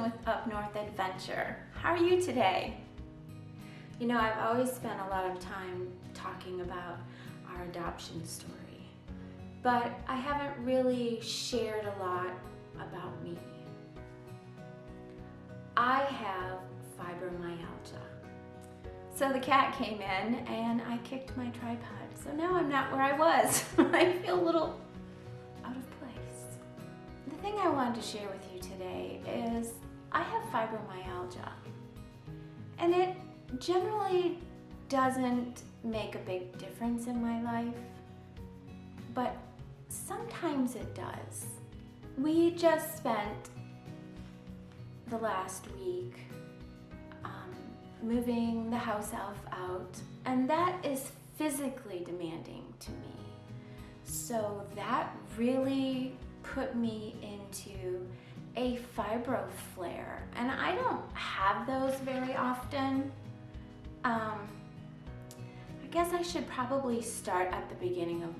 with Up North Adventure. How are you today? You know, I've always spent a lot of time talking about our adoption story, but I haven't really shared a lot about me. I have fibromyalgia. So the cat came in and I kicked my tripod. So now I'm not where I was. I feel a little out of place. The thing I wanted to share with you today is I have fibromyalgia. And it generally doesn't make a big difference in my life, but sometimes it does. We just spent the last week moving the house elf out, and that is physically demanding to me. So that really put me into a fibro flare, and I don't have those very often. I guess I should probably start at the beginning of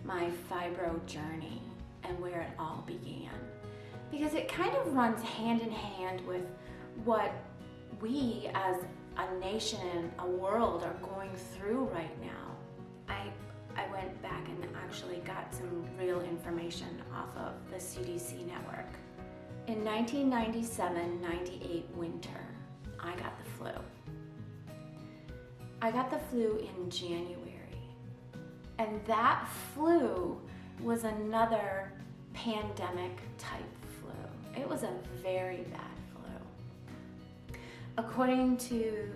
my fibro journey and where it all began, because it kind of runs hand in hand with what we as a nation and a world are going through right now. I went back and actually got some real information off of the CDC network. In 1997-98 winter, I got the flu. I got the flu in January, and that flu was another pandemic type flu. It was a very bad flu. According to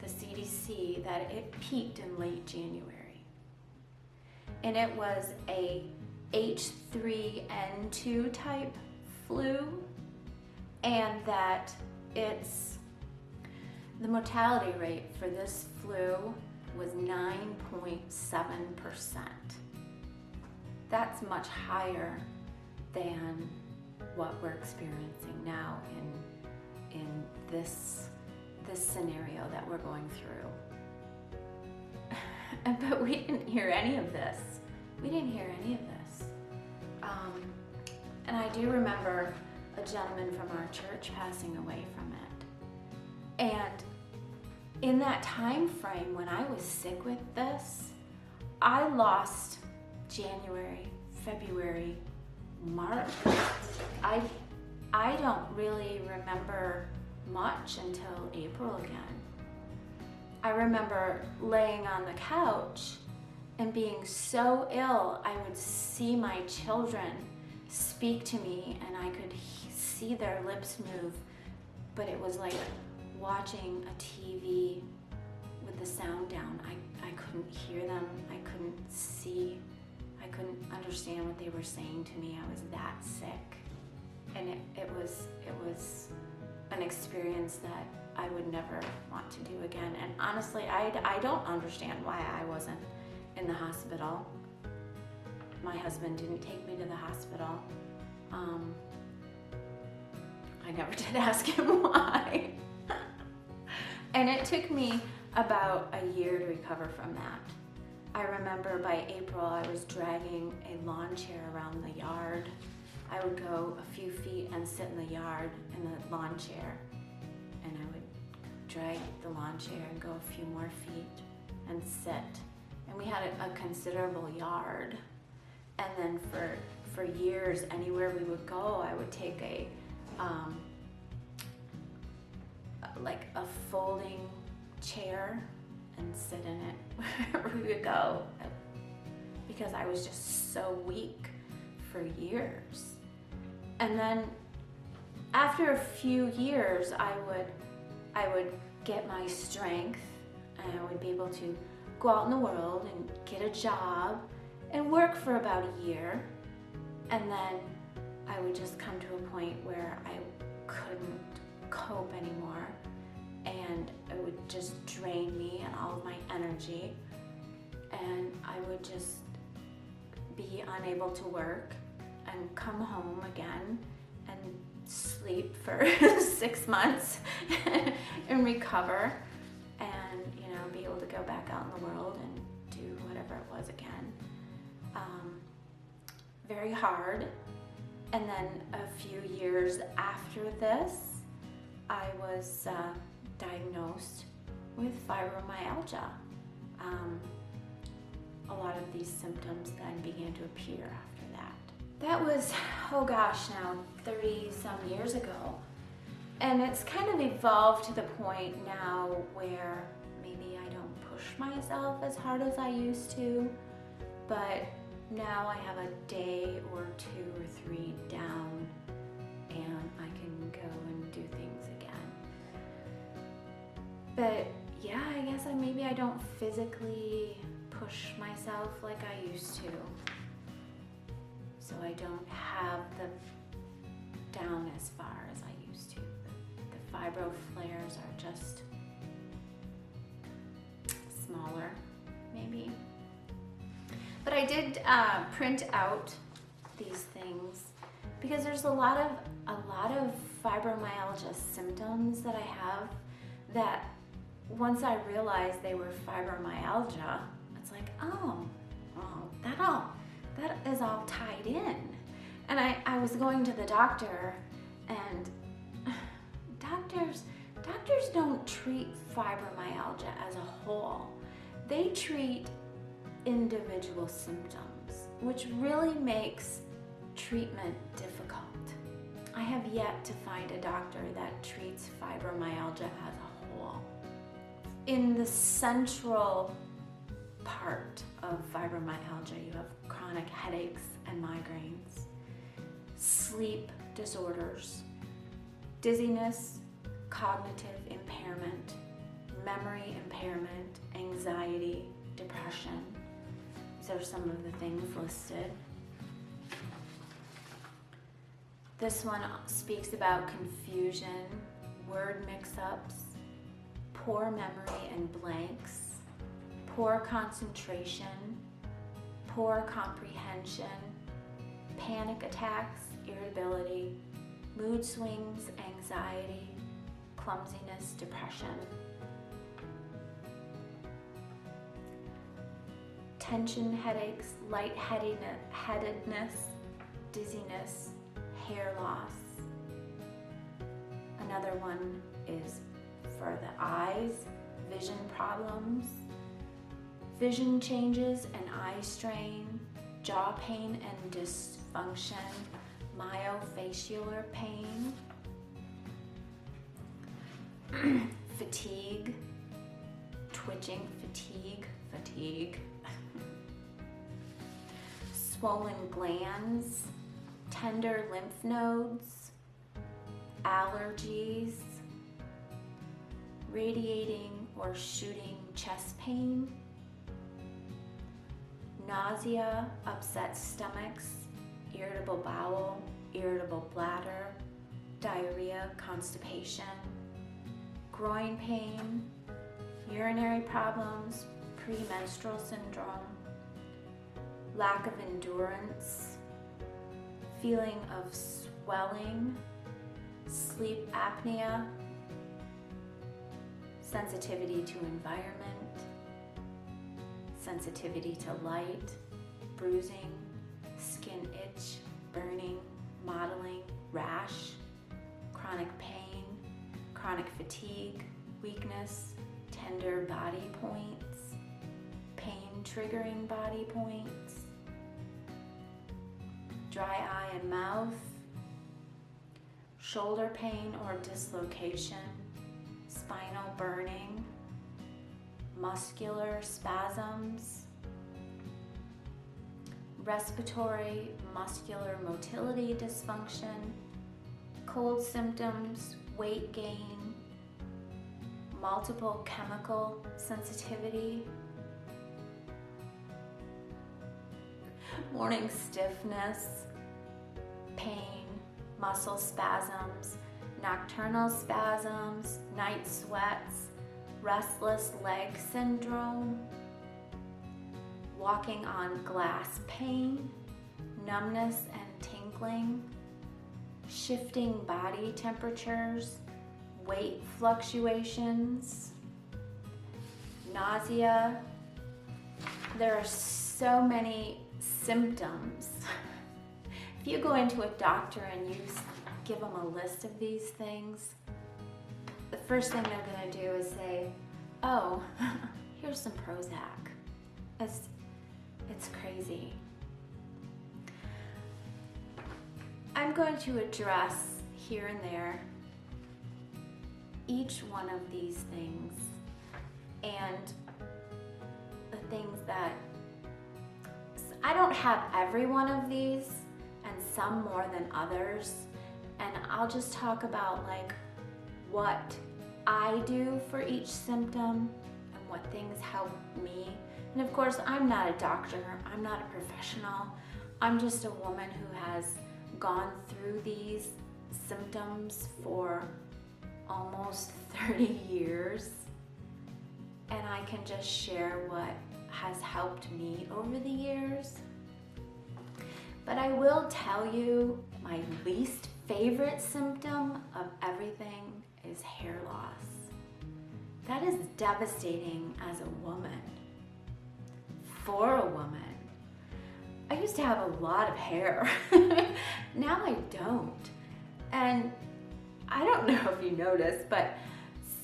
the CDC, that it peaked in late January, and it was a H3N2 type flu, and that the mortality rate for this flu was 9.7%. That's much higher than what we're experiencing now in this scenario that we're going through. But we didn't hear any of this. And I do remember a gentleman from our church passing away from it. And in that time frame when I was sick with this, I lost January, February, March. I don't really remember much until April again. I remember laying on the couch and being so ill, I would see my children speak to me and I could see their lips move, but it was like watching a TV with the sound down. I couldn't hear them, I couldn't see, I couldn't understand what they were saying to me. I was that sick. And it was an experience that I would never want to do again. And honestly, I don't understand why I wasn't in the hospital. My husband didn't take me to the hospital. I never did ask him why. And it took me about a year to recover from that. I remember by April, I was dragging a lawn chair around the yard. I would go a few feet and sit in the yard in the lawn chair, and I would drag the lawn chair and go a few more feet and sit. And we had a considerable yard. And then for years, anywhere we would go, I would take like a folding chair and sit in it wherever we would go, because I was just so weak for years. And then after a few years, I would get my strength, and I would be able to go out in the world and get a job and work for about a year. And then I would just come to a point where I couldn't cope anymore, and it would just drain me and all of my energy, and I would just be unable to work and come home again and sleep for 6 months and recover, and be able to go back out in the world and do whatever it was again. Very hard. And then a few years after this, I was diagnosed with fibromyalgia. A lot of these symptoms then began to appear after that. That was, oh gosh, now 30 some years ago. And it's kind of evolved to the point now where maybe I don't push myself as hard as I used to, but now I have a day or 2 or 3 down and I can go and do things again. But yeah, I guess maybe I don't physically push myself like I used to. So I don't have the down as far as I used to. The fibro flares are just smaller, maybe. But I did print out these things because there's a lot of fibromyalgia symptoms that I have that once I realized they were fibromyalgia, it's like, oh, that is all tied in. And I was going to the doctor, and doctors don't treat fibromyalgia as a whole. They treat individual symptoms, which really makes treatment difficult. I have yet to find a doctor that treats fibromyalgia as a whole. In the central part of fibromyalgia, you have chronic headaches and migraines, sleep disorders, dizziness, cognitive impairment, memory impairment, anxiety, depression. These are some of the things listed. This one speaks about confusion, word mix-ups, poor memory and blanks, poor concentration, poor comprehension, panic attacks, irritability, mood swings, anxiety, clumsiness, depression. Tension headaches, lightheadedness, dizziness, hair loss. Another one is for the eyes, vision problems, vision changes and eye strain, jaw pain and dysfunction, myofascial pain, fatigue, twitching, fatigue, swollen glands, tender lymph nodes, allergies, radiating or shooting chest pain, nausea, upset stomachs, irritable bowel, irritable bladder, diarrhea, constipation, groin pain, urinary problems, premenstrual syndrome, lack of endurance, feeling of swelling, sleep apnea, sensitivity to environment, sensitivity to light, bruising, skin itch, burning, mottling, rash, chronic pain, chronic fatigue, weakness, tender body points, pain triggering body points, dry eye and mouth, shoulder pain or dislocation, spinal burning, muscular spasms, respiratory muscular motility dysfunction, cold symptoms, weight gain, multiple chemical sensitivity, morning stiffness, pain, muscle spasms, nocturnal spasms, night sweats, restless leg syndrome, walking on glass pain, numbness and tingling, shifting body temperatures, weight fluctuations, nausea. There are so many symptoms if you go into a doctor and you give them a list of these things, the first thing they're gonna do is say, oh, here's some Prozac. It's crazy. I'm going to address here and there each one of these things and the things that I don't have every one of these, and some more than others, and I'll just talk about like what I do for each symptom and what things help me. And of course, I'm not a doctor, I'm not a professional, I'm just a woman who has gone through these symptoms for almost 30 years, and I can just share what has helped me over the years. But I will tell you, my least favorite symptom of everything is hair loss. That is devastating as a woman. For a woman. I used to have a lot of hair. Now I don't. And I don't know if you noticed, but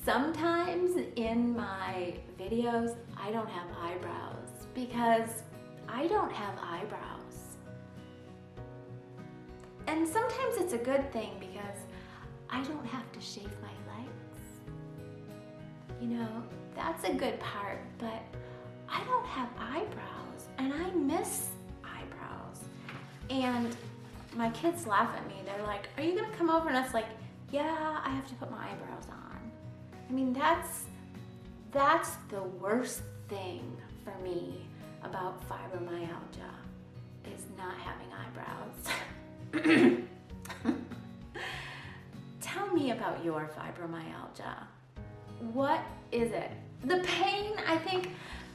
sometimes in my videos, I don't have eyebrows because I don't have eyebrows. And sometimes it's a good thing because I don't have to shave my legs. You know, that's a good part, but I don't have eyebrows and I miss eyebrows. And my kids laugh at me. They're like, are you gonna come over? And I was like, yeah, I have to put my eyebrows on. I mean, that's the worst thing for me about fibromyalgia is not having eyebrows. Tell me about your fibromyalgia. What is it? The pain, I think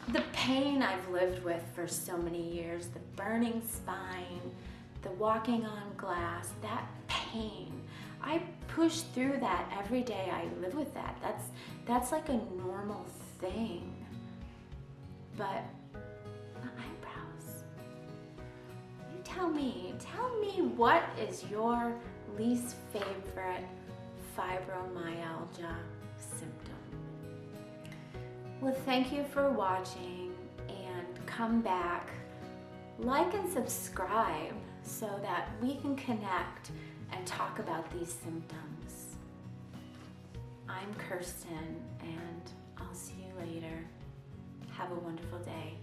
the pain I've lived with for so many years, the burning spine, the walking on glass, that pain. I push through that every day. I live with that. That's like a normal thing. But the eyebrows. You tell me what is your least favorite fibromyalgia symptom? Well, thank you for watching, and come back, like and subscribe so that we can connect and talk about these symptoms. I'm Kirsten, and I'll see you later. Have a wonderful day.